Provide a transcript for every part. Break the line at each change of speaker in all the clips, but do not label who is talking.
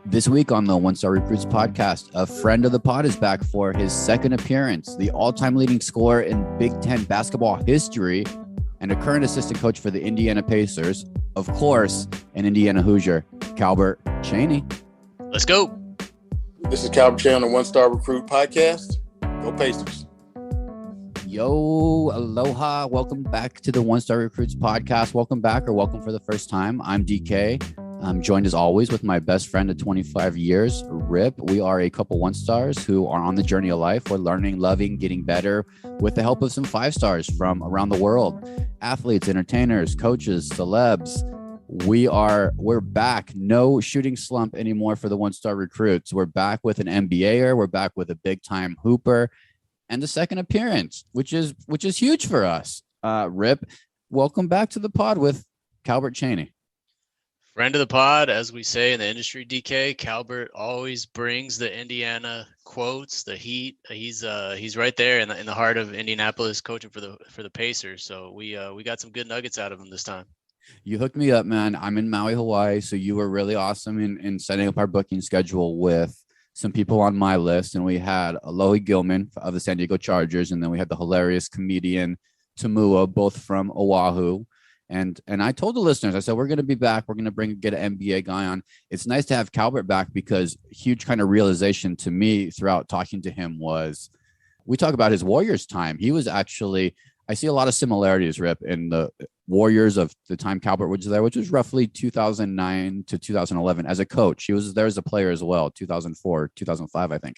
This week on the One Star Recruits podcast, a friend of the pod is back for his second appearance, the all-time leading scorer in Big Ten basketball history and a current assistant coach for the Indiana Pacers, of course, an Indiana Hoosier, Calbert Cheaney.
Let's go.
This is Calbert Cheaney on the One Star Recruit podcast. Go Pacers.
Yo, aloha. Welcome back to the One Star Recruits podcast. Welcome back or welcome for the first time. I'm DK. I'm joined as always with my best friend of 25 years, Rip. We are a couple one stars who are on the journey of life. We're learning, loving, getting better with the help of some five stars from around the world. Athletes, entertainers, coaches, celebs. We're back. No shooting slump anymore for the one star recruits. We're back with an NBAer. We're back with a big time hooper and a second appearance, which is huge for us. Rip, welcome back to the pod with Calbert Cheaney.
Friend of the pod, as we say in the industry, DK. Calbert always brings the Indiana quotes, the heat. He's right there in the heart of Indianapolis, coaching for the Pacers. So we got some good nuggets out of him this time.
You hooked me up, man. I'm in Maui, Hawaii, so you were really awesome in setting up our booking schedule with some people on my list, and we had Alohi Gilman of the San Diego Chargers, and then we had the hilarious comedian Tamua, both from Oahu. And I told the listeners, I said, we're going to be back. We're going to get an NBA guy on. It's nice to have Calbert back because huge kind of realization to me throughout talking to him was we talk about his Warriors time. He was actually, I see a lot of similarities, Rip, in the Warriors of the time Calbert was there, which was roughly 2009 to 2011 as a coach. He was there as a player as well, 2004, 2005, I think.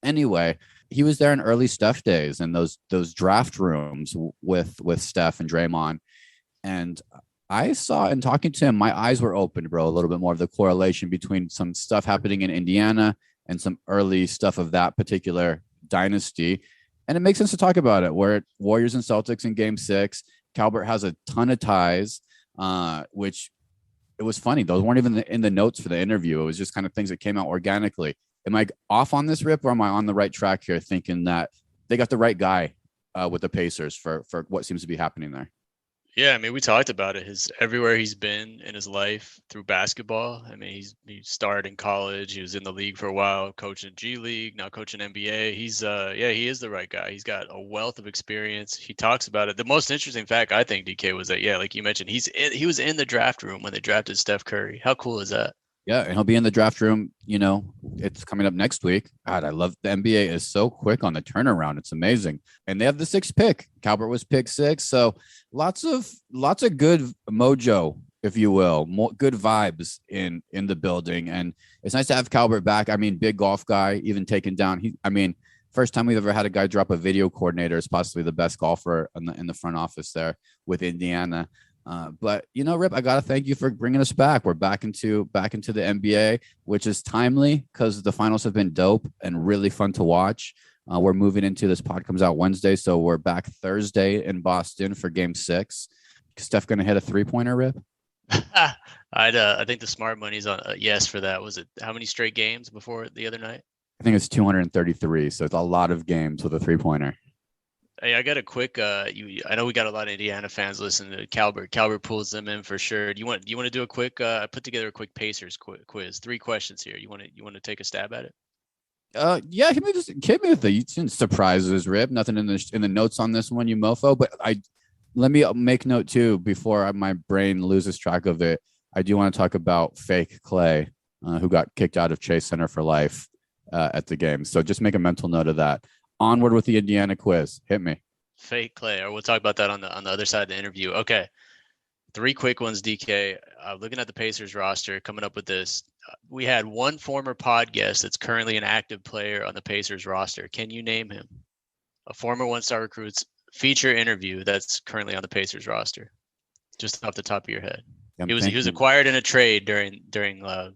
Anyway, he was there in early Steph days and those draft rooms with Steph and Draymond. And I saw in talking to him, my eyes were opened, bro, a little bit more of the correlation between some stuff happening in Indiana and some early stuff of that particular dynasty. And it makes sense to talk about it. We're Warriors and Celtics in Game 6. Calbert has a ton of ties, which it was funny. Those weren't even in the notes for the interview. It was just kind of things that came out organically. Am I off on this, Rip, or am I on the right track here thinking that they got the right guy with the Pacers for what seems to be happening there?
Yeah, I mean, we talked about it. Everywhere he's been in his life through basketball. I mean, he started in college. He was in the league for a while, coaching G League, now coaching NBA. He is the right guy. He's got a wealth of experience. He talks about it. The most interesting fact, I think, DK, was that, like you mentioned, he was in the draft room when they drafted Steph Curry. How cool is that?
Yeah, and he'll be in the draft room. You know, it's coming up next week. God, I love the NBA is so quick on the turnaround. It's amazing. And they have the 6th pick. Calbert was pick 6. So lots of good mojo, if you will, good vibes in the building. And it's nice to have Calbert back. I mean, big golf guy, even taken down. First time we've ever had a guy drop a video coordinator is possibly the best golfer in the front office there with Indiana. But Rip, I gotta thank you for bringing us back. We're back into the NBA, which is timely because the finals have been dope and really fun to watch. We're moving into this pod comes out Wednesday, so we're back Thursday in Boston for Game 6. Steph gonna hit a 3-pointer, Rip?
I think the smart money's on yes for that. Was it how many straight games before the other night?
I think it's 233, so it's a lot of games with a 3-pointer.
Hey, I got a quick. I know we got a lot of Indiana fans listening to Calbert. Calbert pulls them in for sure. Do you want to do a quick? I put together a quick Pacers quiz. 3 questions here. You want to take a stab at it?
Yeah. Hit me with the surprises, Rip. Nothing in the notes on this one, you mofo. But let me make note too before my brain loses track of it. I do want to talk about fake Clay, who got kicked out of Chase Center for life at the game. So just make a mental note of that. Onward with the Indiana quiz. Hit me.
Fake Clay, or we'll talk about that on the other side of the interview. Okay, 3 quick ones, DK. Looking at the Pacers roster, coming up with this, we had one former pod guest that's currently an active player on the Pacers roster. Can you name him? A former one-star recruits feature interview that's currently on the Pacers roster, just off the top of your head. He was acquired in a trade during the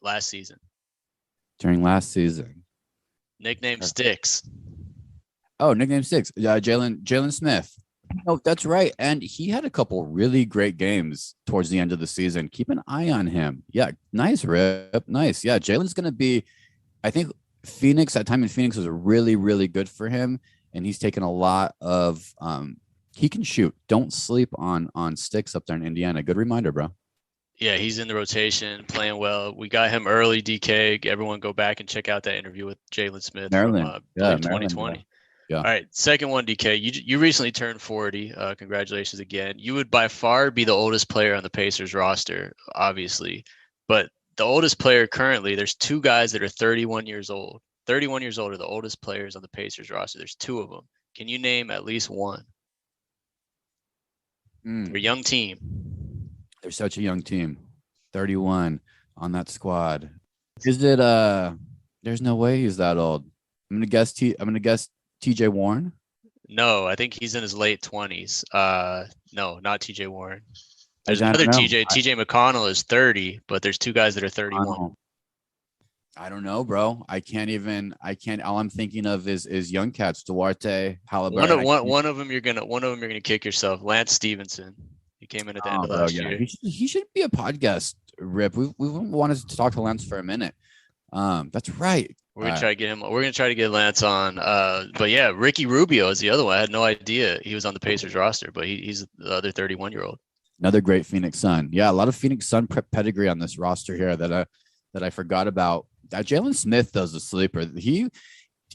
last season.
During last season.
Nickname Sticks.
Oh, nickname Sticks. Jalen Smith. Oh, that's right. And he had a couple really great games towards the end of the season. Keep an eye on him. Yeah, nice, Rip. Nice. Yeah, Jalen's going to be, I think that time in Phoenix was really, really good for him. And he's taken a lot of, he can shoot. Don't sleep on Sticks up there in Indiana. Good reminder, bro.
Yeah, he's in the rotation, playing well. We got him early, DK. Everyone go back and check out that interview with Jalen Smith
Maryland.
from, I
Yeah,
believe,
Maryland.
2020.
Yeah.
All right, second one, DK. You recently turned 40. Congratulations again. You would by far be the oldest player on the Pacers roster, obviously. But the oldest player currently, there's two guys that are 31 years old. 31 years old are the oldest players on the Pacers roster. There's two of them. Can you name at least one? They're a young team.
They're such a young team. 31 on that squad. Is it there's no way he's that old. I'm gonna guess TJ Warren.
No, I think he's in his late 20s. No, not TJ Warren. There's
I
another
don't know.
TJ McConnell is 30, but there's two guys that are 31.
I don't know, bro. I can't. All I'm thinking of is young cats, Duarte, Halliburton.
One of them you're gonna kick yourself. Lance Stevenson. He came in at the end of last year.
He should be a podcast, Rip. We wanted to talk to Lance for a minute. That's right.
We're gonna try to get him. We're gonna try to get Lance on. But yeah, Ricky Rubio is the other one. I had no idea he was on the Pacers roster, but he's the other 31-year-old.
Another great Phoenix Sun. Yeah, a lot of Phoenix Sun pedigree on this roster here that I forgot about. Jalen Smith though is a sleeper.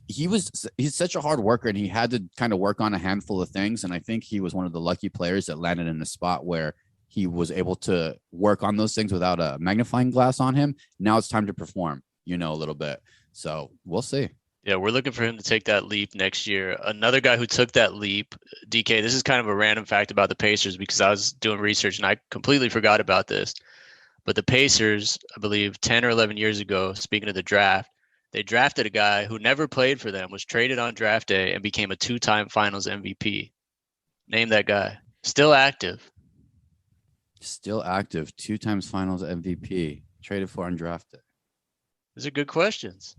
He's such a hard worker, and he had to kind of work on a handful of things. And I think he was one of the lucky players that landed in a spot where he was able to work on those things without a magnifying glass on him. Now it's time to perform, a little bit. So we'll see.
Yeah, we're looking for him to take that leap next year. Another guy who took that leap, DK, this is kind of a random fact about the Pacers because I was doing research and I completely forgot about this. But the Pacers, I believe 10 or 11 years ago, speaking of the draft, they drafted a guy who never played for them, was traded on draft day, and became a two-time finals MVP. Name that guy. Still active.
Still active. 2 times finals MVP. Traded for on draft day.
These are good questions.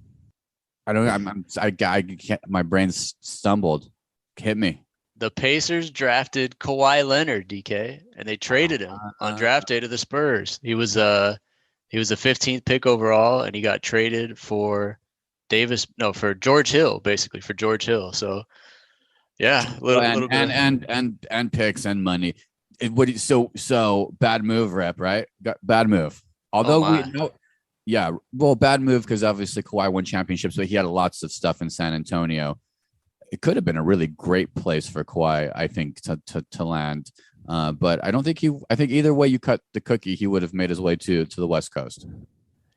I don't. I can't. My brain's stumbled. Hit me.
The Pacers drafted Kawhi Leonard, DK, and they traded him on draft day to the Spurs. He was a 15th pick overall, and he got traded for George Hill, basically for George Hill. So, yeah, little bit
and picks and money. So bad move, Rep, right? Bad move. Although bad move because obviously Kawhi won championships, but he had lots of stuff in San Antonio. It could have been a really great place for Kawhi, I think, to land. But I don't think I think either way you cut the cookie, he would have made his way to the West Coast.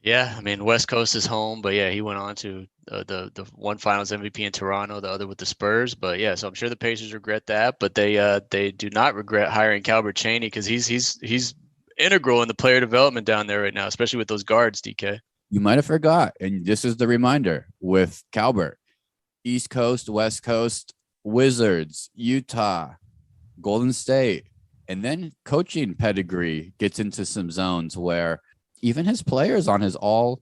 Yeah, I mean, West Coast is home, but yeah, he went on to the one Finals MVP in Toronto, the other with the Spurs. But yeah, so I'm sure the Pacers regret that, but they do not regret hiring Calbert Cheaney because he's integral in the player development down there right now, especially with those guards, DK.
You might have forgot, and this is the reminder with Calbert. East Coast, West Coast, Wizards, Utah, Golden State, and then coaching pedigree gets into some zones where even his players on his all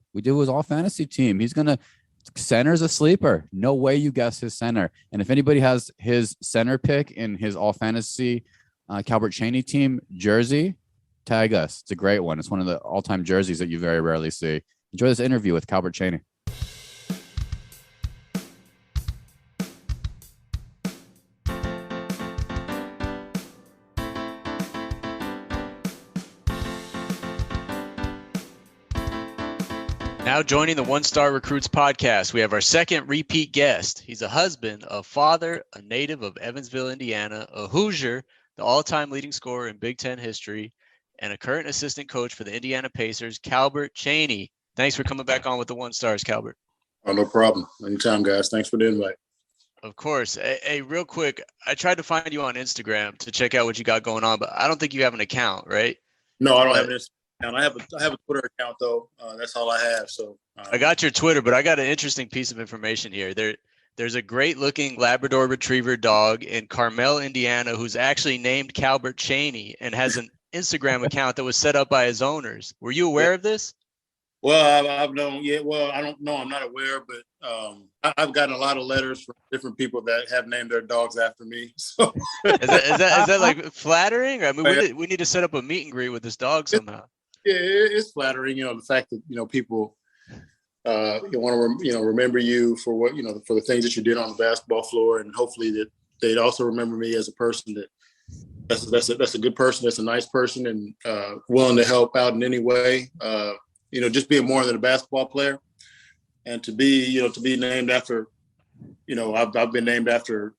fantasy team, he's going to center's a sleeper. No way you guess his center. And if anybody has his center pick in his all fantasy Calbert Cheaney team jersey, tag us. It's a great one. It's one of the all-time jerseys that you very rarely see. Enjoy this interview with Calbert Cheaney.
Now joining the One Star Recruits podcast, we have our second repeat guest. He's a husband, a father, a native of Evansville, Indiana, a Hoosier, the all-time leading scorer in Big Ten history, and a current assistant coach for the Indiana Pacers, Calbert Cheaney. Thanks for coming back on with the One Stars, Calbert.
Oh, no problem. Anytime, guys. Thanks for the invite.
Of course. Hey, real quick, I tried to find you on Instagram to check out what you got going on, but I don't think you have an account, right?
No, I don't have an Instagram. I have a Twitter account though. That's all I have. So
I got your Twitter, but I got an interesting piece of information here. There's a great-looking Labrador Retriever dog in Carmel, Indiana, who's actually named Calbert Cheaney and has an Instagram account that was set up by his owners. Were you aware of this?
Well, I've known. Yeah. Well, I don't know. I'm not aware, but I've gotten a lot of letters from different people that have named their dogs after me. So
is that like flattering? I mean, we need to set up a meet and greet with this dog somehow.
Yeah, it's flattering, the fact that, people want to, remember you for what, for the things that you did on the basketball floor. And hopefully that they'd also remember me as a person that, that's a good person. That's a nice person, and willing to help out in any way. Just being more than a basketball player, and to be named after. I've been named after.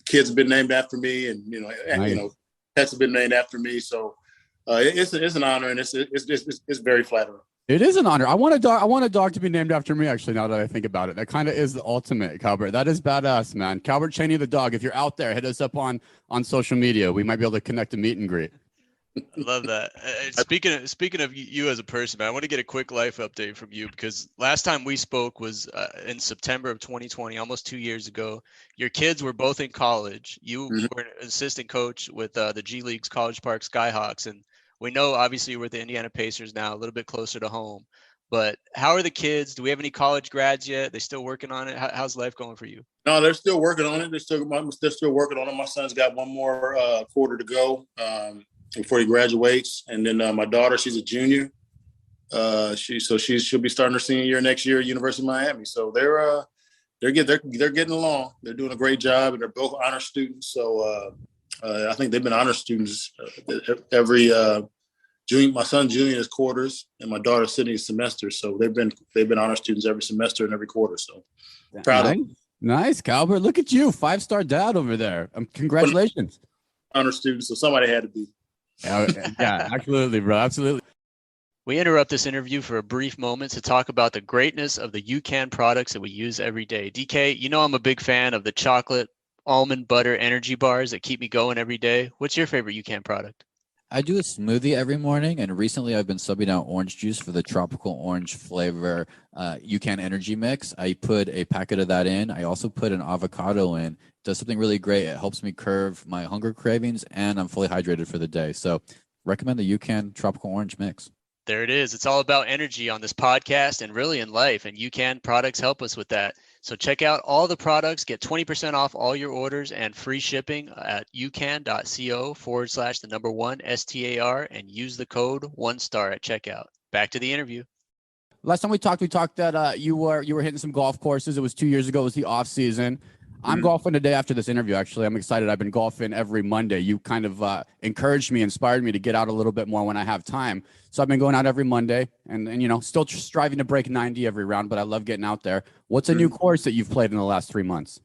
Kids have been named after me, and
Nice.
pets have been named after me. So it's an honor, and it's very flattering.
It is an honor. I want a dog. I want a dog to be named after me. Actually, now that I think about it, that kind of is the ultimate, Calbert. That is badass, man. Calbert Cheaney, the dog. If you're out there, hit us up on social media. We might be able to connect a meet and greet.
I love that. Speaking of you as a person, man, I want to get a quick life update from you, because last time we spoke was in September of 2020, almost 2 years ago. Your kids were both in college. You were an assistant coach with the G League's College Park Skyhawks, and we know obviously you're with the Indiana Pacers now, a little bit closer to home. But how are the kids? Do we have any college grads yet? They still working on it? How's life going for you?
No, they're still working on it. They're still working on it. My son's got one more quarter to go before he graduates, and then my daughter, she's a junior. She'll be starting her senior year next year at University of Miami. So they're getting along. They're doing a great job, and they're both honor students. So I think they've been honor students every junior. My son junior is quarters, and my daughter sitting is semester. So they've been honor students every semester and every quarter. So proud of them.
Nice, Calbert. Look at you, 5-star dad over there. Congratulations.
Honor students. So somebody had to be.
Yeah, absolutely, bro. Absolutely.
We interrupt this interview for a brief moment to talk about the greatness of the UCAN products that we use every day. DK, I'm a big fan of the chocolate almond butter energy bars that keep me going every day. What's your favorite UCAN product?
I do a smoothie every morning, and recently I've been subbing out orange juice for the tropical orange flavor UCAN energy mix. I put a packet of that in. I also put an avocado in. It does something really great. It helps me curb my hunger cravings, and I'm fully hydrated for the day. So recommend the UCAN tropical orange mix.
There it is. It's all about energy on this podcast and really in life, and UCAN products help us with that. So check out all the products, get 20% off all your orders and free shipping at ucan.co/1STAR and use the code 1STAR at checkout. Back to the interview.
Last time we talked that you were hitting some golf courses. It was 2 years ago. It was the off season. I'm golfing the day after this interview, actually. I'm excited. I've been golfing every Monday. You kind of encouraged me, inspired me to get out a little bit more when I have time. So I've been going out every Monday and still striving to break 90 every round, but I love getting out there. What's a new course that you've played in the last 3 months?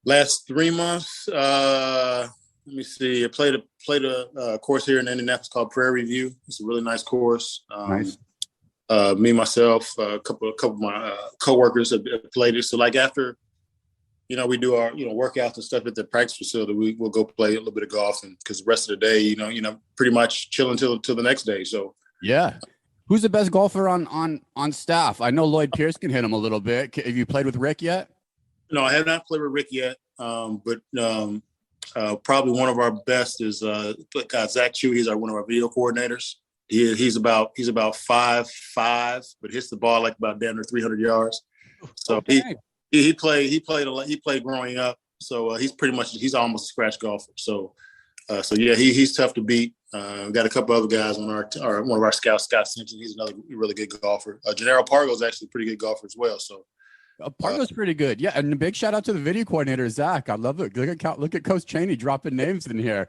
Last 3 months, let me see. I played a course here in Indianapolis called Prairie View. It's a really nice course.
Nice.
Me, myself, a couple of my coworkers have played it. So like after, we do our, workouts and stuff at the practice facility. We'll go play a little bit of golf, and because the rest of the day, pretty much chilling till the next day. So
yeah, who's the best golfer on staff? I know Lloyd Pierce can hit him a little bit. Have you played with Rick yet?
No, I have not played with Rick yet. But probably one of our best is Zach Chew. He's one of our video coordinators. He's about 5'5", but hits the ball like about damn near 300 yards. So
okay.
He played a lot. He played growing up, so he's almost a scratch golfer. So yeah, he's tough to beat. We got a couple other guys on one of our scouts, Scott Simpson. He's another really good golfer. Gennaro Pargo's actually a pretty good golfer as well. So
Pargo's pretty good, yeah. And a big shout out to the video coordinator Zach. I love it. Look at Coach Cheaney dropping names in here.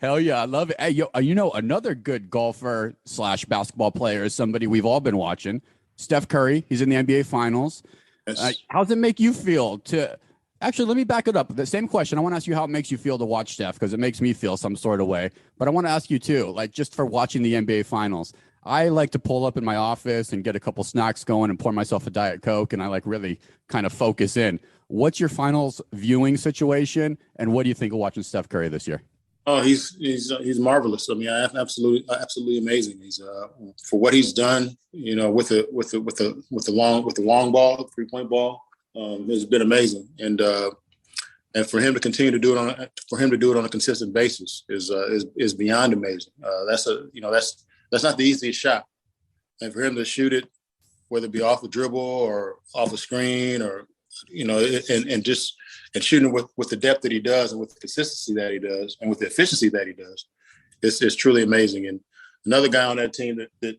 Hell yeah, I love it. Hey, another good golfer / basketball player is somebody we've all been watching. Steph Curry. He's in the NBA Finals.
Yes.
How does it make you feel to actually, let me back it up. The same question. I want to ask you how it makes you feel to watch Steph, because it makes me feel some sort of way. But I want to ask you too, like just for watching the NBA Finals. I like to pull up in my office and get a couple snacks going and pour myself a Diet Coke, and I like really kind of focus in. What's your finals viewing situation, and what do you think of watching Steph Curry this year?
Oh, he's marvelous. I mean, absolutely amazing. He's for what he's done, with the long ball, 3-point ball, has been amazing. And for him to continue to do it on a consistent basis is beyond amazing. That's not the easiest shot, and for him to shoot it, whether it be off a dribble or off a screen or and shooting with the depth that he does and with the consistency that he does and with the efficiency that he does, it's truly amazing. And another guy on that team that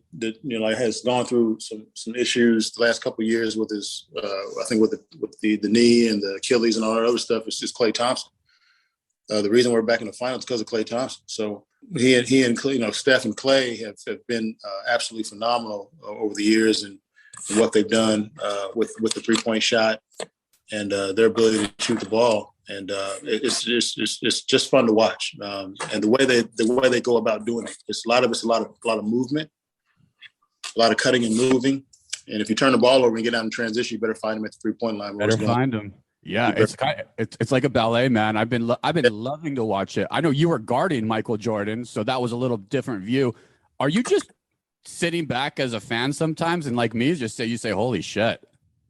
has gone through some issues the last couple of years with his I think with the knee and the Achilles and all that other stuff is just Klay Thompson. The reason we're back in the finals is because of Klay Thompson. So he and Steph and Klay have been absolutely phenomenal over the years, and what they've done with the 3-point shot and their ability to shoot the ball. And it's just fun to watch. And the way they go about doing it, it's a lot of movement, a lot of cutting and moving. And if you turn the ball over and get out in transition, you better find them at the 3-point line.
Better find them. Yeah, it's like a ballet, man. I've been loving to watch it. I know you were guarding Michael Jordan, so that was a little different view. Are you just sitting back as a fan sometimes, and like me, you say, "Holy shit"?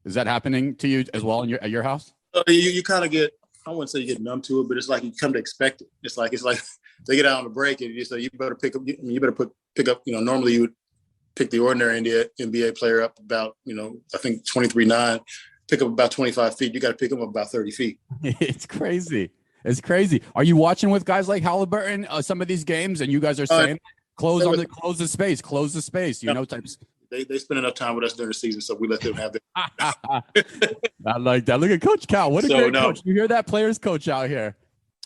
Is that happening to you as well at your house?
You kind of get, I wouldn't say you get numb to it, but it's like you come to expect it. It's like they get out on the break and you say you better pick up. You better pick up. Normally you would pick the ordinary NBA player up about I think 23.9. Pick up about 25 feet. You got to pick him up about 30 feet.
It's crazy. It's crazy. Are you watching with guys like Halliburton some of these games, and you guys are saying close the space, types.
They spend enough time with us during the season, so we let them have it.
I like that. Look at Coach Cal. What a great coach. You hear that, players coach out here.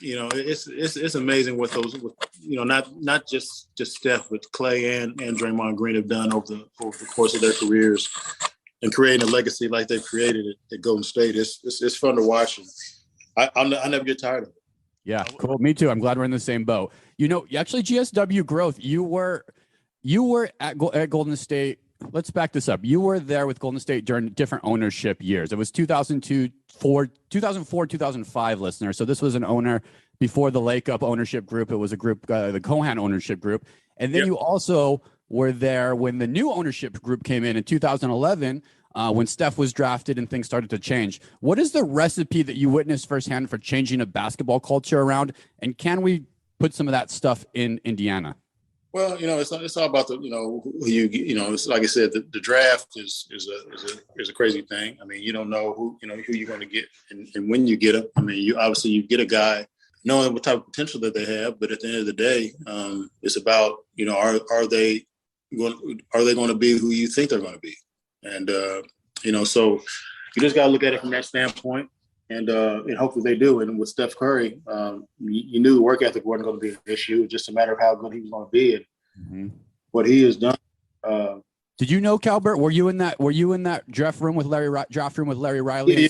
It's amazing what those, not just Steph, but Klay and Draymond Green have done over the course of their careers. And creating a legacy like they've created it at Golden State, it's fun to watch. And I never get tired of it.
Yeah, cool. Me too. I'm glad we're in the same boat. Actually, GSW growth. You were at Golden State. Let's back this up. You were there with Golden State during different ownership years. It was 2004, 2005, listener. So this was an owner before the Lake Up ownership group. It was a group, the Cohan ownership group, and then you also were there when the new ownership group came in 2011, when Steph was drafted and things started to change. What is the recipe that you witnessed firsthand for changing a basketball culture around? And can we put some of that stuff in Indiana?
Well, it's all about it's like I said, the draft is a crazy thing. I mean, you don't know who you're going to get and when you get them. I mean, you get a guy knowing what type of potential that they have, but at the end of the day, it's about, are they going to be who you think they're going to be? And, so you just got to look at it from that standpoint and hopefully they do. And with Steph Curry, you knew the work ethic wasn't going to be an issue. It was just a matter of how good he was going to be and what he has done.
Did you know, Calbert? Were you in that draft room with Larry Riley?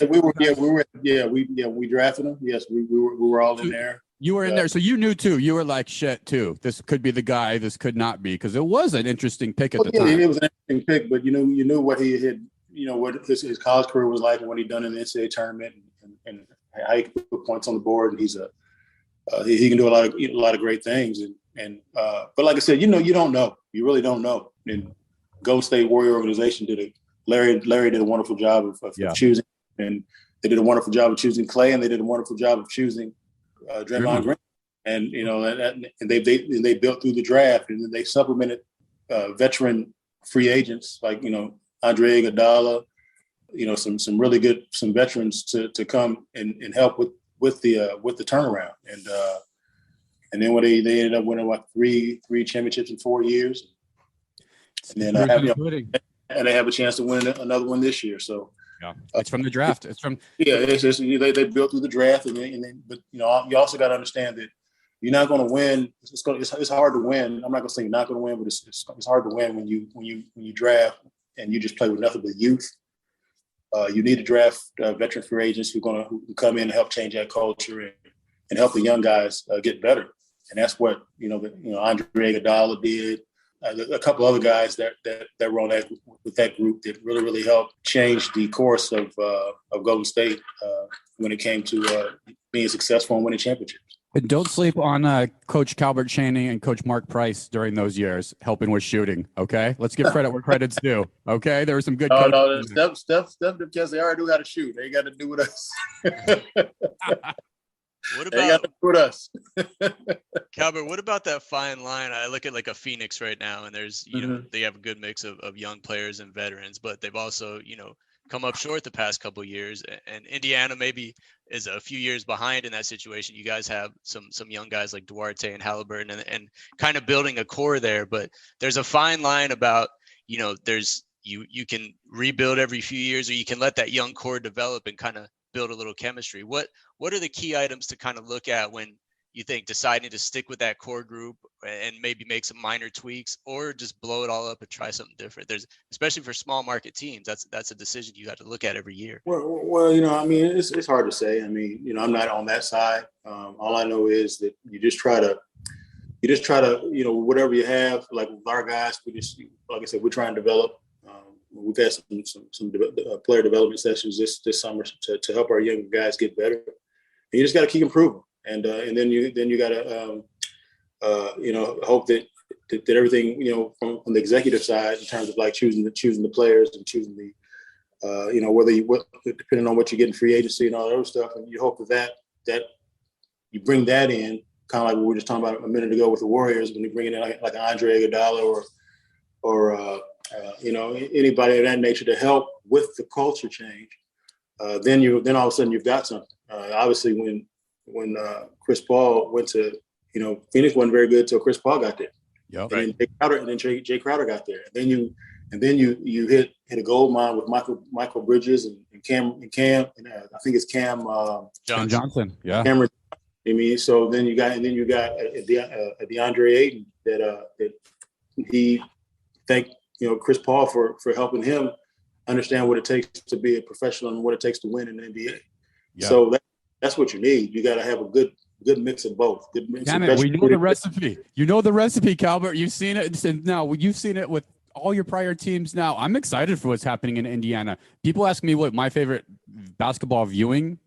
Yeah, we drafted him. Yes, we were all in there.
You were in there, so you knew too. You were like, shit, too. This could be the guy. This could not be, because it was an interesting pick at the time.
It was an interesting pick, but you knew what he had. What his college career was like and what he'd done in the NCAA tournament and how he could put points on the board. And he can do a lot of great things. But like I said, you don't know. You really don't know. And Golden State Warrior organization Larry did a wonderful job of choosing, and they did a wonderful job of choosing Klay, and they did a wonderful job of choosing Draymond Green. And and they built through the draft, and then they supplemented veteran free agents like Andre Iguodala, some really good veterans to come and help with the turnaround. And then when they ended up winning three championships in 4 years. And then and they have a chance to win another one this year. So
it's from the draft. It's from
it's just, they built through the draft, but you also got to understand that you're not going to win. It's hard to win. I'm not going to say you're not going to win, but it's hard to win when you draft and you just play with nothing but youth. You need to draft veteran free agents who come in and help change that culture and help the young guys get better. And that's what Andre Iguodala did. A couple other guys that were on with that group that really helped change the course of Golden State when it came to being successful and winning championships.
And don't sleep on Coach Calbert Cheaney and Coach Mark Price during those years, helping with shooting. Okay, let's give credit where credit's due. Okay, there were some good.
Steph, because they already knew how to shoot. They got to do with us.
What about
they got to do with us?
Calbert? What about that fine line? I look at like a Phoenix right now, and there's they have a good mix of young players and veterans, but they've also come up short the past couple of years, and Indiana maybe is a few years behind in that situation. You guys have some young guys like Duarte and Halliburton and kind of building a core there, but there's a fine line about, there's you can rebuild every few years, or you can let that young core develop and kind of build a little chemistry. What are the key items to kind of look at when you think deciding to stick with that core group and maybe make some minor tweaks, or just blow it all up and try something different? There's, especially for small market teams, that's a decision you have to look at every year.
Well, I mean, it's hard to say. I mean, I'm not on that side. All I know is that you just try to, whatever you have, like with our guys, like I said, we're trying to develop. We've had some player development sessions this summer to help our younger guys get better. And you just got to keep improving, and then you got to hope that everything from the executive side in terms of like choosing the players and choosing the depending on what you get in free agency and all that other stuff, and you hope that you bring that in, kind of like what we were just talking about a minute ago with the Warriors, when you bring in like an Andre Iguodala or anybody of that nature to help with the culture change. Then all of a sudden you've got something. Obviously, when Chris Paul went to Phoenix, wasn't very good until Chris Paul got there.
Yep.
And then Jay Crowder got there. And then you hit a gold mine with Michael Bridges and Cam and I think it's Cam
Johnson. Yeah.
Cameron. I mean, so then you got DeAndre Ayton that he thanked Chris Paul for helping him understand what it takes to be a professional and what it takes to win in the NBA. Yeah. So that's what you need. You got to have a good mix of both.
Damn it, we know the recipe. You know the recipe, Calbert. You've seen it. Now you've seen it with all your prior teams. Now I'm excited for what's happening in Indiana. People ask me what my favorite basketball viewing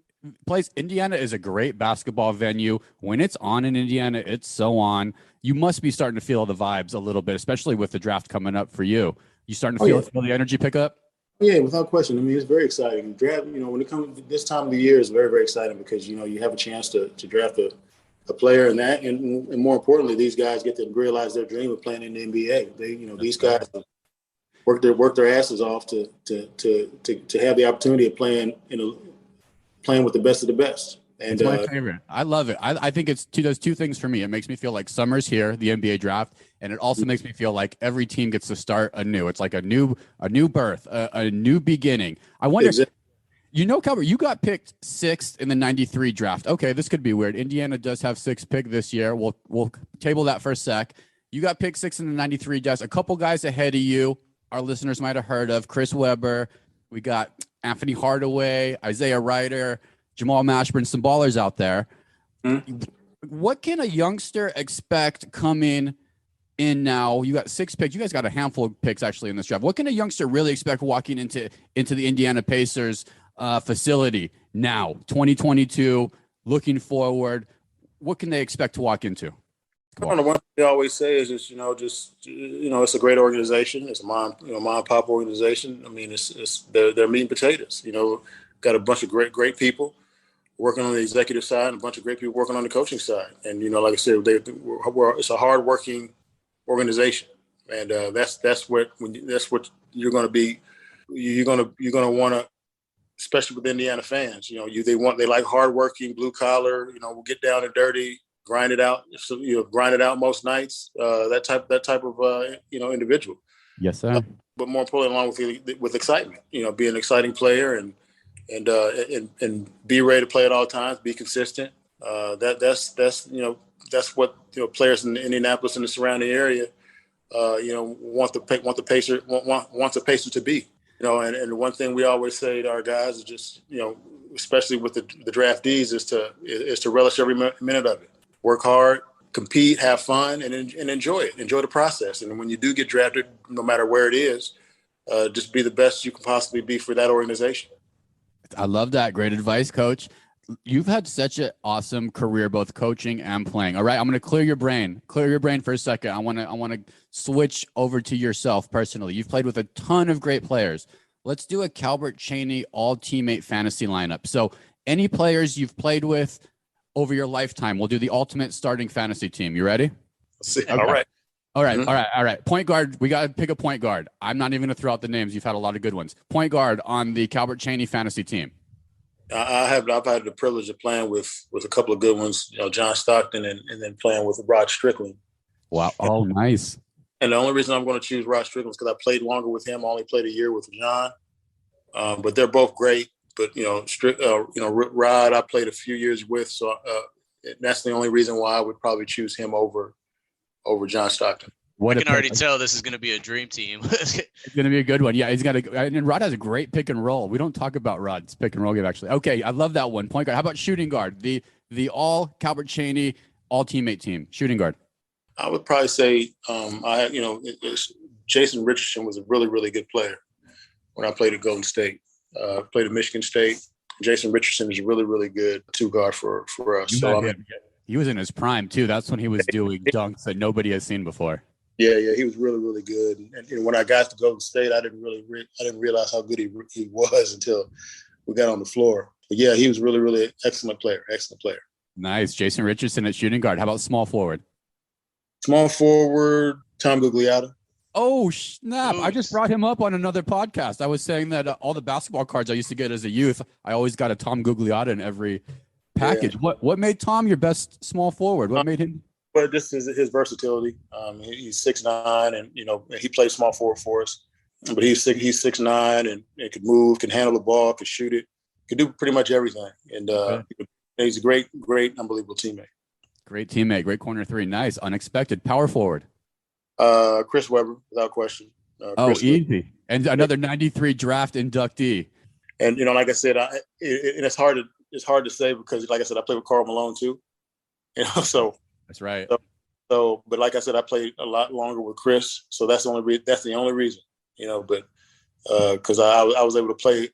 place. Indiana is a great basketball venue. When it's on in Indiana, it's so on. You must be starting to feel the vibes a little bit, especially with the draft coming up for you. You starting to feel the energy pick up?
Yeah, without question. I mean, it's very exciting. Draft, when it comes this time of the year, is very, very exciting because you have a chance to draft a player, and more importantly, these guys get to realize their dream of playing in the NBA. These guys work their asses off to have the opportunity of playing with the best of the best. And
it's my favorite. I love it. I think does two things for me. It makes me feel like summer's here, the NBA draft, and it also makes me feel like every team gets to start anew. It's like a new birth, a new beginning. I wonder, Calbert, you got picked 6th in the 93 draft. Okay, this could be weird. Indiana does have 6th pick this year. We'll table that for a sec. You got picked 6th in the 93 draft. A couple guys ahead of you, our listeners might have heard of. Chris Webber. We got Anthony Hardaway, Isaiah Ryder, Jamal Mashburn, some ballers out there. Mm-hmm. What can a youngster expect coming in now? You got 6 picks. You guys got a handful of picks actually in this draft. What can a youngster really expect walking into the Indiana Pacers facility now, 2022, looking forward? What can they expect to walk into?
The one thing they always say is just it's a great organization. It's a mom and pop organization. I mean, they're meat and potatoes. Got a bunch of great people working on the executive side and a bunch of great people working on the coaching side. And like I said, it's a hardworking organization, and that's what you're going to be. You're going to want to, especially with Indiana fans. They like hardworking, blue collar. We'll get down and dirty. Grind it out. So grind it out most nights. That type of individual.
Yes, sir.
But more importantly, along with excitement. Be an exciting player and be ready to play at all times. Be consistent. That's what players in Indianapolis and the surrounding area want the Pacers to be. And one thing we always say to our guys is just especially with the draftees is to relish every minute of it. Work hard, compete, have fun, and enjoy it. Enjoy the process. And when you do get drafted, no matter where it is, just be the best you can possibly be for that organization.
I love that. Great advice, Coach. You've had such an awesome career, both coaching and playing. All right, I'm going to clear your brain for a second. I want to switch over to yourself personally. You've played with a ton of great players. Let's do a Calbert Cheaney all-teammate fantasy lineup. So any players you've played with over your lifetime, we'll do the ultimate starting fantasy team. You ready?
Let's see.
Okay. All right. Point guard. We got to pick a point guard. I'm not even going to throw out the names. You've had a lot of good ones. Point guard on the Calbert Cheaney fantasy team.
I've had the privilege of playing with a couple of good ones, John Stockton and then playing with Rod Strickland.
Wow. Oh, nice.
And the only reason I'm going to choose Rod Strickland is because I played longer with him. I only played a year with John. But they're both great. But Rod, I played a few years with. So that's the only reason why I would probably choose him over John Stockton.
I can already tell this is going to be a dream team.
It's going to be a good one. Yeah, he's got and Rod has a great pick and roll. We don't talk about Rod's pick and roll game, actually. Okay, I love that one. Point guard. How about shooting guard? The all Calbert Cheaney, all teammate team. Shooting guard.
I would probably say, Jason Richardson was a really, really good player when I played at Golden State. Played at Michigan State. Jason Richardson is a really, really good two guard for us.
He was in his prime too. That's when he was doing dunks that nobody has seen before.
Yeah, he was really, really good. And when I got to Golden State, I didn't realize how good he was until we got on the floor. But yeah, he was really, really excellent player.
Nice, Jason Richardson at shooting guard. How about small forward?
Small forward, Tom Gugliotta.
Oh, snap. I just brought him up on another podcast. I was saying that all the basketball cards I used to get as a youth, I always got a Tom Gugliotta in every package. Yeah. What made Tom your best small forward? What made him?
Well, this is his versatility. He's 6'9", and he plays small forward for us. But he's 6'9", and could move, can handle the ball, could shoot it, could do pretty much everything. And he's a great, unbelievable teammate.
Great teammate, great corner three. Nice, unexpected. Power forward.
Chris Webber, without question.
Easy. And another 93 draft inductee.
And like I said, it's hard to say because, like I said, I played with Karl Malone too. So
that's right.
So, but like I said, I played a lot longer with Chris, so that's the only reason. But because I was able to play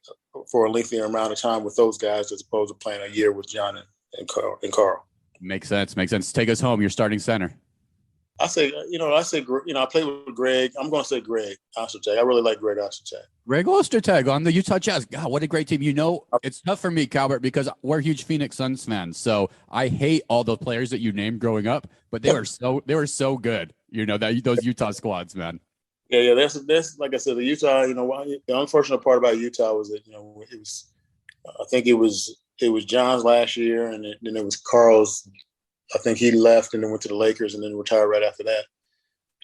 for a lengthier amount of time with those guys as opposed to playing a year with John and Karl.
Makes sense. Take us home. Your starting center.
I played with Greg. I'm going to say Greg Ostertag. I really like Greg Ostertag.
Greg Ostertag on the Utah Jazz. God, what a great team. It's tough for me, Calbert, because we're huge Phoenix Suns fans. So I hate all the players that you named growing up, but they were so good. Those Utah squads, man.
Yeah. That's like I said, the Utah. The unfortunate part about Utah was that it was. I think it was John's last year, and then it was Karl's. I think he left and then went to the Lakers and then retired right after that.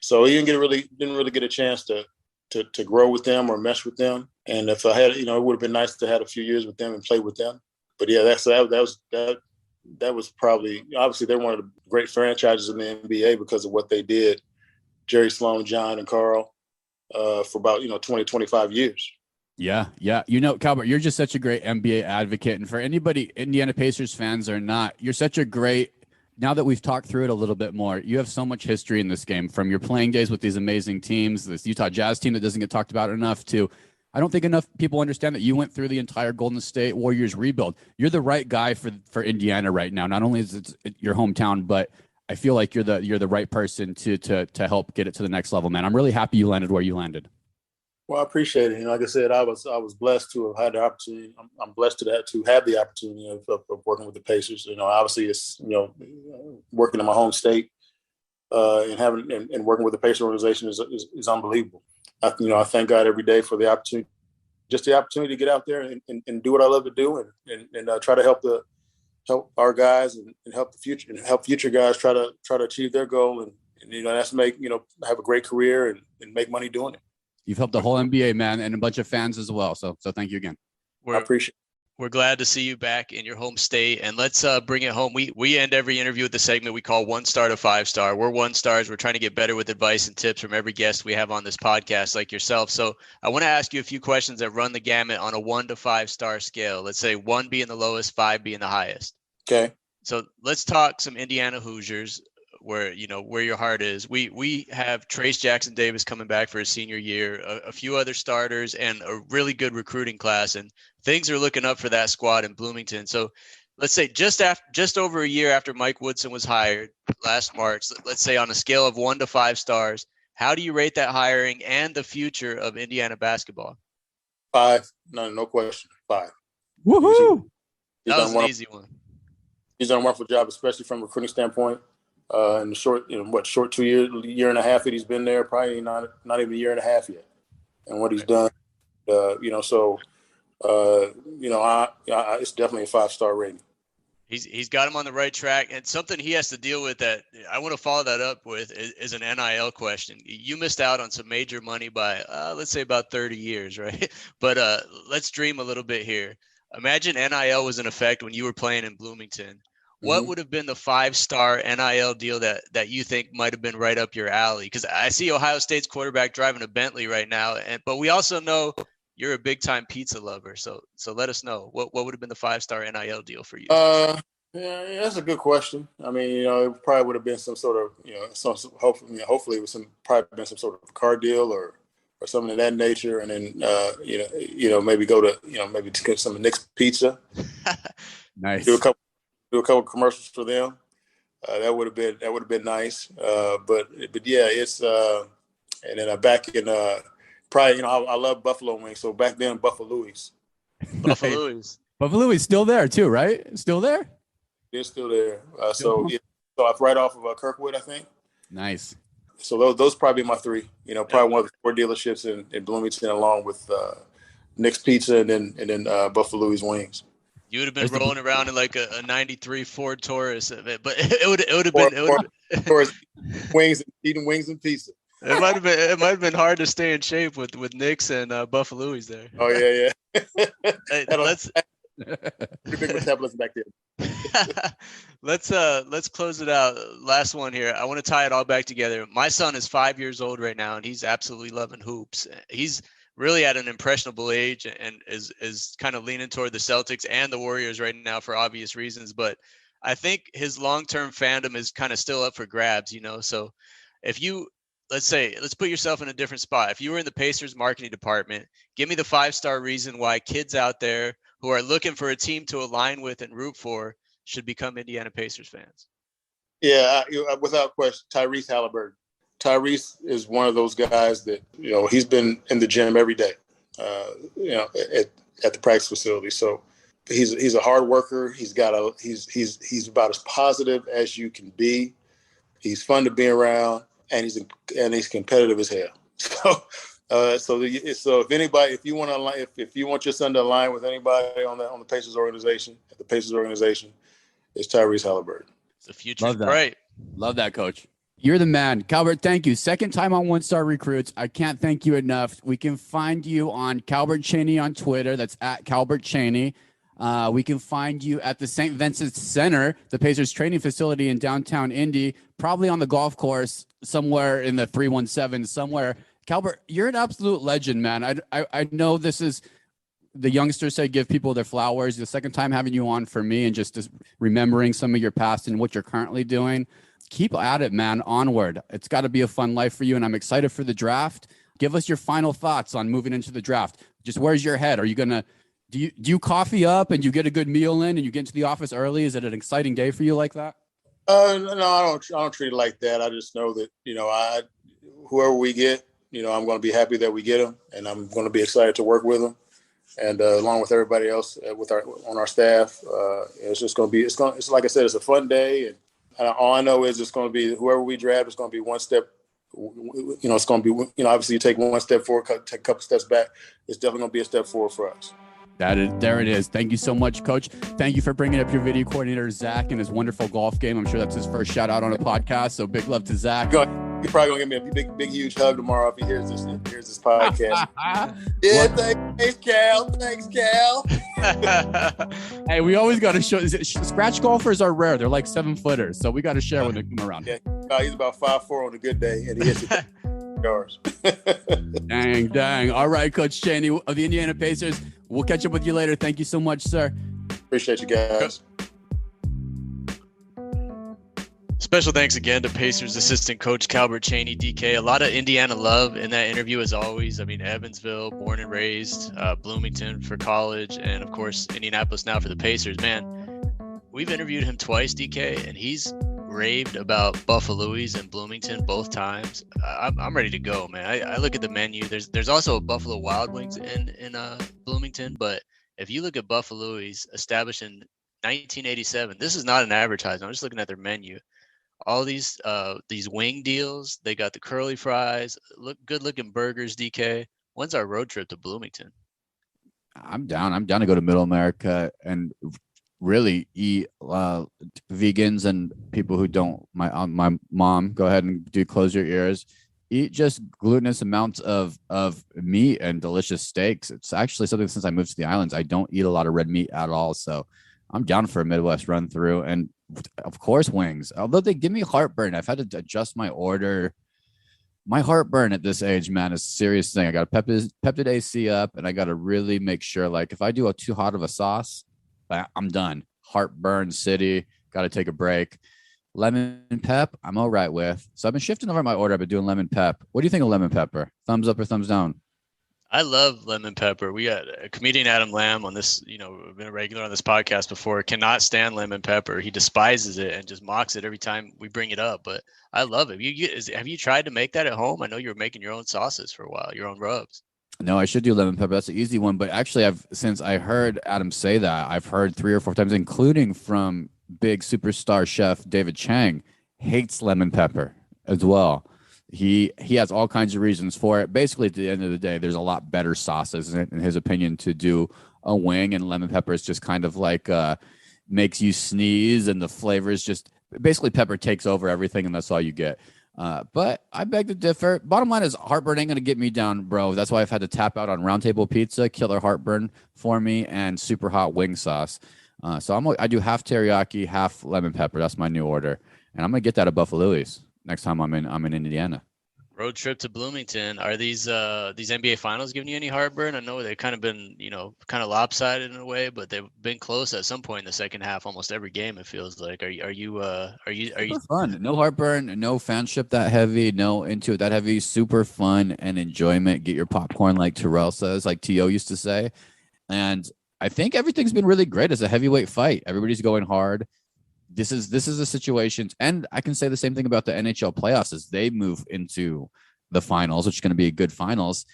So he didn't really get a chance to grow with them or mesh with them. And if I had, it would have been nice to have a few years with them and play with them. But yeah, that was probably, obviously they're one of the great franchises in the NBA because of what they did, Jerry Sloan, John, and Karl, for about 20, 25 years.
Yeah. Calbert, you're just such a great NBA advocate. And for anybody, Indiana Pacers fans or not, you're such a great. Now that we've talked through it a little bit more, you have so much history in this game, from your playing days with these amazing teams, this Utah Jazz team that doesn't get talked about enough, to I don't think enough people understand that you went through the entire Golden State Warriors rebuild. You're the right guy for Indiana right now. Not only is it your hometown, but I feel like you're the right person to help get it to the next level, man. I'm really happy you landed where you landed.
Well, I appreciate it. Like I said, I was blessed to have had the opportunity. I'm blessed to have the opportunity of working with the Pacers. Obviously it's working in my home state and working with the Pacers organization is unbelievable. I thank God every day for the opportunity, just the opportunity to get out there and do what I love to do and try to help our guys and help the future and help future guys try to achieve their goal and that's have a great career and make money doing it.
You've helped the whole NBA, man, and a bunch of fans as well. So thank you again.
I appreciate it.
We're glad to see you back in your home state. And let's bring it home. We end every interview with the segment we call 1 star to 5 star. We're 1 stars. We're trying to get better with advice and tips from every guest we have on this podcast, like yourself. So I want to ask you a few questions that run the gamut on a 1 to 5 star scale. Let's say 1 being the lowest, 5 being the highest.
Okay.
So let's talk some Indiana Hoosiers, where your heart is. We have Trace Jackson Davis coming back for his senior year, a few other starters, and a really good recruiting class, and things are looking up for that squad in Bloomington. So let's say just over a year after Mike Woodson was hired last March, let's say on a scale of 1 to 5 stars, how do you rate that hiring and the future of Indiana basketball?
5. No question. 5.
Woohoo!
That was an easy one.
He's done a wonderful job, especially from a recruiting standpoint. In the short 2 year and a half that he's been there, probably not even a year and a half yet. And what he's done, it's definitely a 5-star rating.
He's got him on the right track, and something he has to deal with that I want to follow that up with is an NIL question. You missed out on some major money by let's say about 30 years, right? But let's dream a little bit here. Imagine NIL was in effect when you were playing in Bloomington. what would have been the 5-star NIL deal that you think might have been right up your alley? Because I see Ohio State's quarterback driving a Bentley right now, but we also know you're a big time pizza lover. So let us know what would have been the 5-star NIL deal for you.
Yeah, that's a good question. I mean, it probably would have been some sort of, hopefully it was probably been some sort of car deal or something of that nature, and then maybe go to maybe to get some Nick's Pizza.
Nice.
Do a couple commercials for them. That would have been nice. But yeah, it's and then back in probably I love buffalo wings. So back then Buffalo Louie's.
Buffalo is still there too, right? Still there?
It's still there. So I'm right off of Kirkwood, I think.
Nice.
So those probably my three. Probably one of the 4 dealerships in Bloomington, along with Nick's Pizza and then Buffalo Louie's Wings.
You would have been rolling around in like a '93 Ford Taurus, but it would have been
Taurus eating wings and pizza.
It might have been hard to stay in shape with Nick's and Buffalo Louie's there.
Oh yeah.
Hey,
pretty big metabolism back there.
Let's close it out. Last one here. I want to tie it all back together. My son is 5 years old right now, and he's absolutely loving hoops. He's really at an impressionable age and is kind of leaning toward the Celtics and the Warriors right now for obvious reasons. But I think his long-term fandom is kind of still up for grabs, So if let's put yourself in a different spot. If you were in the Pacers marketing department, give me the 5-star reason why kids out there who are looking for a team to align with and root for should become Indiana Pacers fans.
Yeah, without question, Tyrese Halliburton. Tyrese is one of those guys that, he's been in the gym every day, at the practice facility. So he's a hard worker. He's about as positive as you can be. He's fun to be around, and he's competitive as hell. So if you want your son to align with anybody on the Pacers organization, it's Tyrese Halliburton.
The future's bright.
Love that, Coach. You're the man. Calbert, thank you. Second time on One Star Recruits. I can't thank you enough. We can find you on Calbert Cheaney on Twitter. That's at Calbert Cheaney. We can find you at the St. Vincent Center, the Pacers training facility in downtown Indy, probably on the golf course somewhere in the 317 somewhere. Calbert, you're an absolute legend, man. I know this is the youngsters say give people their flowers. The second time having you on for me and just remembering some of your past and what you're currently doing. Keep at it, man. Onward. It's got to be a fun life for you, and I'm excited for the draft. Give us your final thoughts on moving into the draft. Just where's your head? Are you going to do you coffee up and you get a good meal in and you get into the office early? Is it an exciting day for you like that?
No, I don't treat it like that. I just know that, whoever we get, I'm going to be happy that we get them, and I'm going to be excited to work with them. And along with everybody else on our staff, it's just going to be, it's like I said, it's a fun day. And all I know is it's going to be whoever we draft is going to be one step. It's going to be, obviously you take one step forward, take a couple steps back. It's definitely going to be a step forward for us.
There it is. Thank you so much, Coach. Thank you for bringing up your video coordinator, Zach, and his wonderful golf game. I'm sure that's his first shout out on a podcast. So big love to Zach.
You're probably gonna give me a big, huge hug tomorrow if he hears this podcast. Yeah, thanks, Cal. Thanks, Cal.
Hey, we always got to show. Scratch golfers are rare. They're like 7-footers, so we got to share when they come around.
Yeah, he's about 5'4" on a good day, and he hits it. Yours.
Dang. All right, Coach Cheaney of the Indiana Pacers. We'll catch up with you later. Thank you so much, sir.
Appreciate you guys.
Special thanks again to Pacers assistant coach Calbert Cheaney, DK. A lot of Indiana love in that interview as always. I mean, Evansville, born and raised, Bloomington for college, and of course, Indianapolis now for the Pacers. Man, we've interviewed him twice, DK, and he's raved about Buffalo Louie's and Bloomington both times. I'm ready to go, man. I look at the menu. There's also a Buffalo Wild Wings in Bloomington, but if you look at Buffalo Louie's, established in 1987, this is not an advertisement. I'm just looking at their menu. All these wing deals. They got the curly fries, good looking burgers. DK, when's our road trip to Bloomington?
I'm down to go to Middle America and really eat vegans and people who don't. My mom, go ahead and close your ears. Eat just glutinous amounts of meat and delicious steaks. It's actually something since I moved to the islands, I don't eat a lot of red meat at all. So I'm down for a Midwest run through. And Of course, wings. Although they give me heartburn. I've had to adjust my order. My heartburn at this age, man, is a serious thing. I got to Peptid AC up, and I got to really make sure, like, if I do a too hot of a sauce, I'm done. Heartburn city. Got to take a break. Lemon pep, I'm all right with. So I've been shifting over my order. I've been doing lemon pep. What do you think of lemon pepper? Thumbs up or thumbs down?
I love lemon pepper. We got a comedian, Adam Lamb, on this, been a regular on this podcast before, cannot stand lemon pepper. He despises it and just mocks it every time we bring it up. But I love it. Have you tried to make that at home? I know you were making your own sauces for a while, your own rubs.
No, I should do lemon pepper. That's an easy one. But actually, since I heard Adam say that, I've heard 3 or 4 times, including from big superstar chef David Chang, hates lemon pepper as well. He has all kinds of reasons for it. Basically, at the end of the day, there's a lot better sauces, in his opinion, to do a wing, and lemon pepper is just kind of like makes you sneeze, and the flavors just basically pepper takes over everything, and that's all you get. But I beg to differ. Bottom line is heartburn ain't gonna get me down, bro. That's why I've had to tap out on Round Table Pizza, killer heartburn for me, and super hot wing sauce. So I do half teriyaki, half lemon pepper. That's my new order, and I'm gonna get that at Buffalo's next time I'm in Indiana.
Road trip to Bloomington. Are these NBA finals giving you any heartburn? I know they've kind of been, kind of lopsided in a way, but they've been close at some point in the second half, almost every game, it feels like. Are you
fun? No heartburn, no fanship that heavy, no into it that heavy, super fun and enjoyment. Get your popcorn, like Terrell says, like T.O. used to say. And I think everything's been really great as a heavyweight fight. Everybody's going hard. This is a situation, and I can say the same thing about the NHL playoffs as they move into the finals, which is going to be a good finals.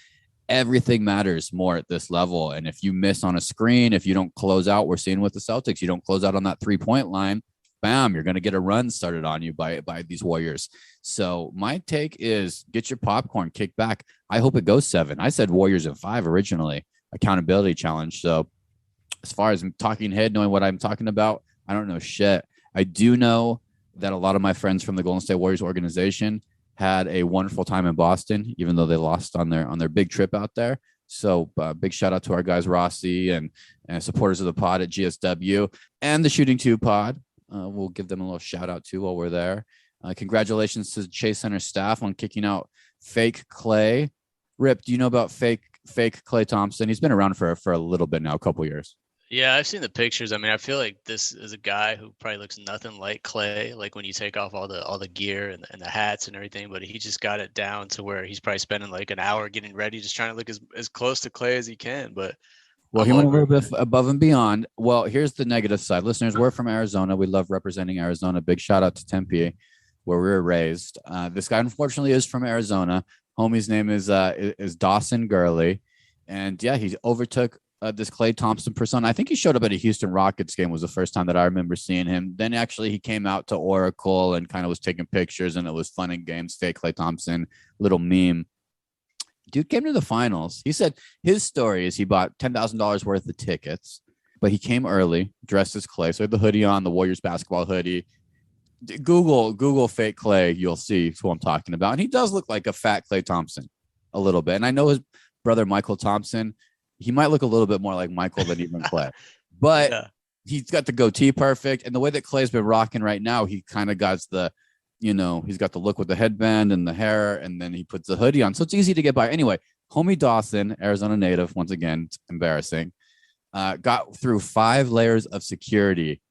Everything matters more at this level, and if you miss on a screen, if you don't close out, we're seeing with the Celtics, you don't close out on that 3-point line, bam, you're going to get a run started on you by these Warriors. So my take is get your popcorn, kick back. I hope it goes 7. I said Warriors in 5 originally, accountability challenge. So as far as talking head, knowing what I'm talking about, I don't know shit. I do know that a lot of my friends from the Golden State Warriors organization had a wonderful time in Boston, even though they lost on their big trip out there. So big shout out to our guys, Rossi and supporters of the pod at GSW and the Shooting 2 pod. We'll give them a little shout out too while we're there. Congratulations to the Chase Center staff on kicking out fake Clay. Rip, do you know about fake Clay Thompson? He's been around for a little bit now, a couple years.
Yeah, I've seen the pictures. I mean, I feel like this is a guy who probably looks nothing like Clay, like when you take off all the gear and the hats and everything, but he just got it down to where he's probably spending like an hour getting ready, just trying to look as close to Clay as he can. But
he went a little bit above and beyond. Well, here's the negative side. Listeners, we're from Arizona. We love representing Arizona. Big shout out to Tempe, where we were raised. This guy, unfortunately, is from Arizona. Homie's name is Dawson Gurley. And yeah, he overtook this Clay Thompson persona. I think he showed up at a Houston Rockets game was the first time that I remember seeing him. Then actually he came out to Oracle and kind of was taking pictures, and it was fun and games. Fake Clay Thompson, little meme. Dude came to the finals. He said his story is he bought $10,000 worth of tickets, but he came early, dressed as Clay. So he had the hoodie on, the Warriors basketball hoodie. Google fake Clay. You'll see who I'm talking about. And he does look like a fat Clay Thompson a little bit. And I know his brother, Michael Thompson, he might look a little bit more like Michael than even Clay, but yeah, he's got the goatee perfect. And the way that Clay's been rocking right now, he kind of got he's got the look with the headband and the hair, and then he puts the hoodie on. So it's easy to get by. Anyway, homie Dawson, Arizona native, once again, it's embarrassing, got through 5 layers of security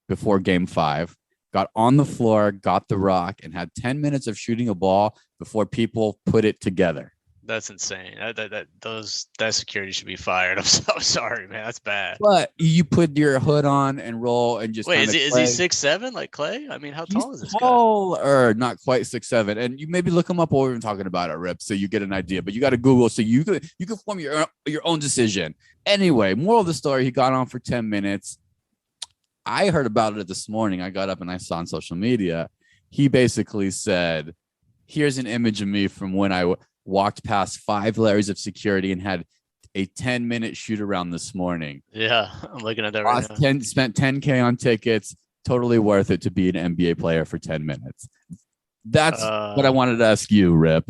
before game 5, got on the floor, got the rock, and had 10 minutes of shooting a ball before people put it together.
That's insane. That security should be fired. I'm so sorry, man. That's bad.
But you put your hood on and roll and just
wait. Is he 6'7" like Clay? I mean, how tall is this guy?
Or not quite 6'7". And you maybe look him up while we're even talking about it, Rip, so you get an idea. But you got to Google so you can form your own decision. Anyway, moral of the story: he got on for 10 minutes. I heard about it this morning. I got up and I saw on social media. He basically said, "Here's an image of me from when I walked past 5 layers of security and had a 10-minute shoot around this morning."
Yeah, I'm looking at that right now.
Spent $10K on tickets. Totally worth it to be an NBA player for 10 minutes. That's what I wanted to ask you, Rip.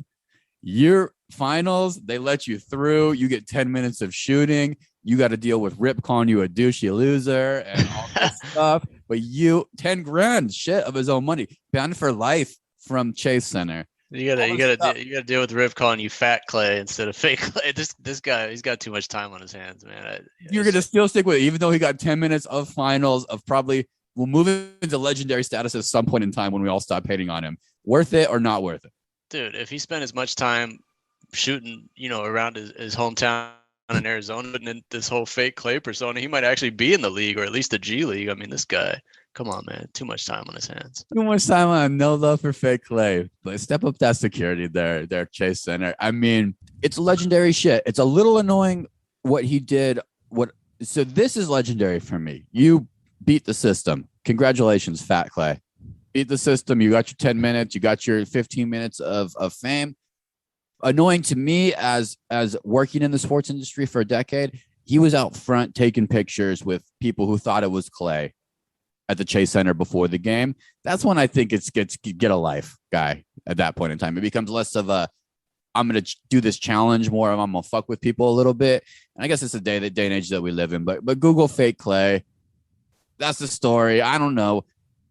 You're finals, they let you through. You get 10 minutes of shooting. You got to deal with Rip calling you a douchey loser and all this stuff. But you 10 grand shit of his own money, banned for life from Chase Center.
You gotta deal with Rip calling you Fat Clay instead of Fake Clay. This guy, he's got too much time on his hands, man.
You're gonna still stick with it, even though he got 10 minutes of finals of probably will move into legendary status at some point in time when we all stop hating on him. Worth it or not worth it?
Dude, if he spent as much time shooting, around his hometown in Arizona and then this whole Fake Clay persona, he might actually be in the league or at least the G League. I mean, this guy, come on, man, too much time on his hands.
Too much time on no love for Fake Clay. But step up that security there, Chase Center. I mean, it's legendary shit. It's a little annoying what he did. So this is legendary for me. You beat the system. Congratulations, Fat Clay. Beat the system. You got your 10 minutes. You got your 15 minutes of fame. Annoying to me as working in the sports industry for a decade, he was out front taking pictures with people who thought it was Clay at the Chase Center before the game. That's when I think it's get a life guy at that point in time. It becomes less of a I'm going to do this challenge, more of I'm going to fuck with people a little bit. And I guess it's the day and age that we live in. But Google Fake Clay. That's the story. I don't know.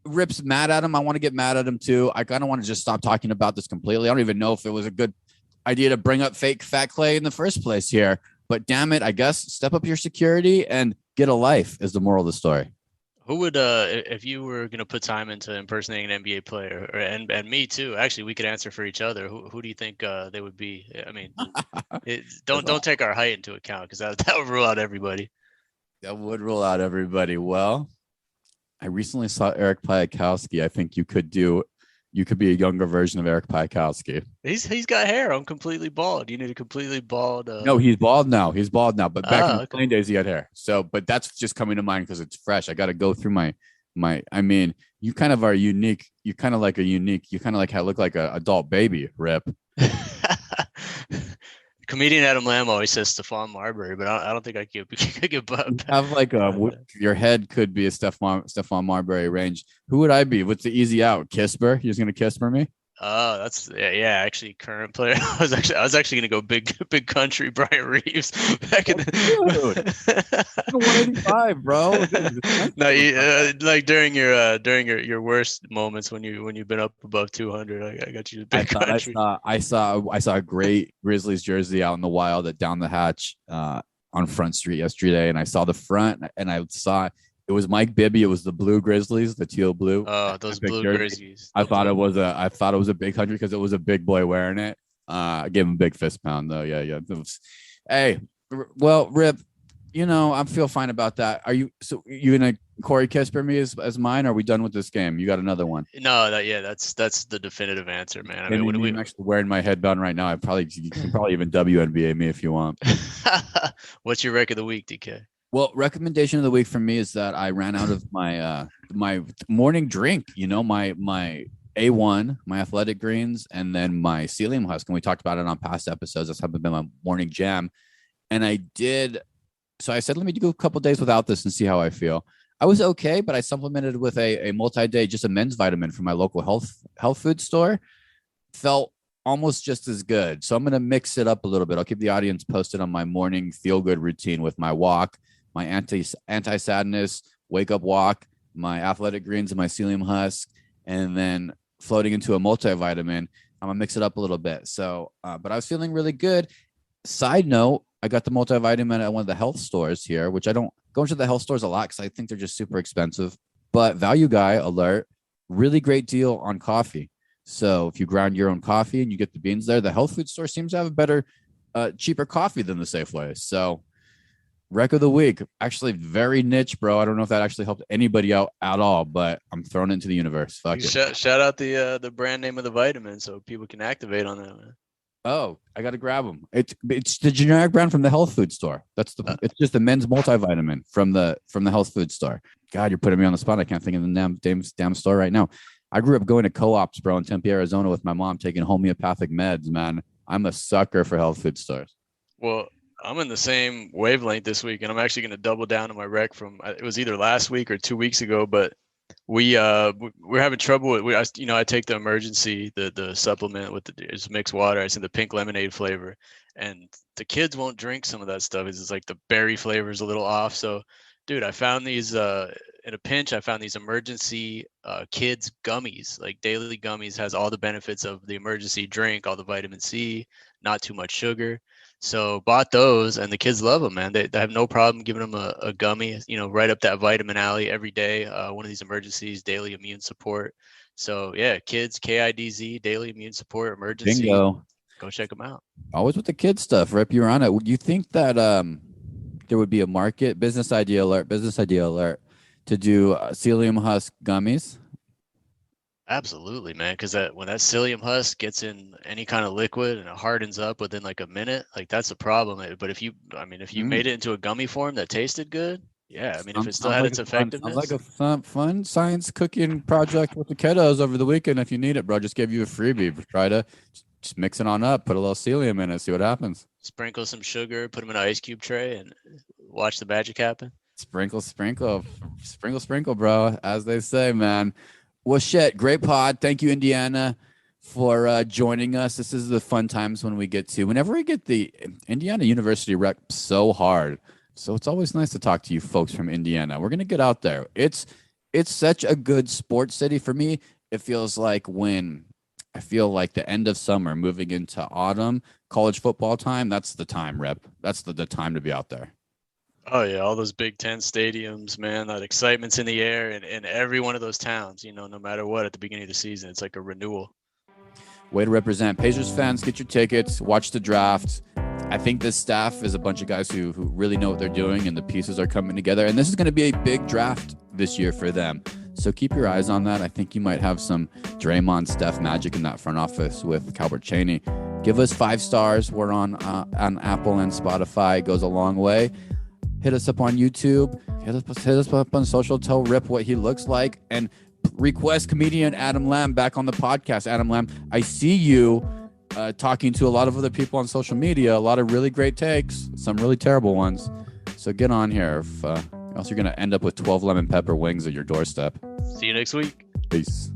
Rip's mad at him. I want to get mad at him too. I kind of want to just stop talking about this completely. I don't even know if it was a good idea to bring up Fake Fat Clay in the first place here. But damn it, I guess step up your security and get a life is the moral of the story.
Who would, if you were going to put time into impersonating an NBA player, and me too, actually, we could answer for each other. Who do you think they would be? I mean, don't take our height into account because that would rule out everybody.
That would rule out everybody. Well, I recently saw Eric Piakowski. I think you could be a younger version of Eric Piakowski.
He's got hair. I'm completely bald. You need a completely bald.
No, he's bald now. But back in the playing days, he had hair. So, but that's just coming to mind because it's fresh. I got to go through my. I mean, you kind of are unique. You kind of like look like an adult baby, Rip.
Comedian Adam Lamb always says Stephon Marbury, but I don't think I could get
have like your head could be a Stephon Marbury range. Who would I be? What's the easy out? Kisper? You're just gonna Kisper me?
Oh, that's actually current player. I was actually gonna go big country Brian Reeves back in
the 185, bro.
No, like during your worst moments when you've been up above 200, I got you to big country.
I saw a great Grizzlies jersey out in the wild at Down the Hatch on Front Street yesterday, and I saw the front and I saw. It was Mike Bibby. It was the blue Grizzlies, the teal blue.
Oh, those blue jerseys.
I thought it was a big country because it was a big boy wearing it. I gave him a big fist pound though. Yeah. Hey, well, Rip, I feel fine about that. Are you gonna Corey Kisper me as mine? Or are we done with this game? You got another one?
No, that's the definitive answer, man. I mean,
I'm actually wearing my headband right now. You can probably even WNBA me if you want.
What's your rec of the week, DK?
Well, recommendation of the week for me is that I ran out of my my morning drink. My A1, my athletic greens, and then my psyllium husk. And we talked about it on past episodes. That's been my morning jam. And I did. So I said, let me go a couple days without this and see how I feel. I was okay, but I supplemented with a multi-day, just a men's vitamin from my local health food store. Felt almost just as good. So I'm going to mix it up a little bit. I'll keep the audience posted on my morning feel-good routine with my walk, my anti-sadness wake up walk, my athletic greens and my psyllium husk, and then floating into a multivitamin. I'm gonna mix it up a little bit. So, but I was feeling really good. Side note, I got the multivitamin at one of the health stores here, which I don't go into the health stores a lot because I think they're just super expensive. But value guy alert, really great deal on coffee. So if you ground your own coffee and you get the beans there, the health food store seems to have a better, cheaper coffee than the Safeway. So. Rec of the week, actually very niche, bro. I don't know if that actually helped anybody out at all, but I'm throwing it into the universe. Fuck it.
Shout out the brand name of the vitamin so people can activate on that, man.
Oh, I got to grab them. It's the generic brand from the health food store. It's just a men's multivitamin from the health food store. God, you're putting me on the spot. I can't think of the damn store right now. I grew up going to co-ops, bro, in Tempe, Arizona with my mom taking homeopathic meds, man. I'm a sucker for health food stores.
Well, I'm in the same wavelength this week, and I'm actually going to double down on my rec from it was either last week or 2 weeks ago, but We're having trouble with I take the emergency the supplement with it's mixed water. It's in the pink lemonade flavor, and the kids won't drink some of that stuff. It's like the berry flavor is a little off. So, dude, I found these in a pinch. I found these emergency kids gummies. Like daily gummies has all the benefits of the emergency drink, all the vitamin C, not too much sugar. So bought those, and the kids love them, man. They have no problem giving them a gummy, right up that vitamin alley every day. One of these emergencies, daily immune support. So yeah, kids, KIDZ, daily immune support emergency.
Bingo.
Go check them out.
Always with the kid stuff. Rip, you're on it. Would you think that there would be a market, business idea alert, to do psyllium husk gummies?
Absolutely, man. Because when that psyllium husk gets in any kind of liquid and it hardens up within like a minute, like that's a problem. But if you made it into a gummy form that tasted good, yeah. I mean, if it still had its effectiveness,
sounds like a fun science cooking project with the kiddos over the weekend. If you need it, bro, just give you a freebie. Try to just mix it on up, put a little psyllium in it, see what happens.
Sprinkle some sugar, put them in an ice cube tray, and watch the magic happen.
Sprinkle, bro. As they say, man. Well, shit, great pod. Thank you, Indiana, for joining us. This is the fun times whenever we get the Indiana University rep so hard. So it's always nice to talk to you folks from Indiana. We're going to get out there. It's such a good sports city for me. It feels like I feel like the end of summer moving into autumn, college football time, that's the time, rep. That's the time to be out there.
Oh yeah, all those Big Ten stadiums, man. That excitement's in the air in every one of those towns. No matter what, at the beginning of the season, it's like a renewal.
Way to represent. Pacers fans, get your tickets, watch the draft. I think this staff is a bunch of guys who really know what they're doing, and the pieces are coming together. And this is going to be a big draft this year for them. So keep your eyes on that. I think you might have some Draymond, Steph magic in that front office with Calbert Cheaney. Give us 5 stars. We're on Apple and Spotify. It goes a long way. Hit us up on YouTube. Hit us up on social. Tell Rip what he looks like. And request comedian Adam Lamb back on the podcast. Adam Lamb, I see you talking to a lot of other people on social media. A lot of really great takes. Some really terrible ones. So get on here. Else you're going to end up with 12 lemon pepper wings at your doorstep.
See you next week.
Peace.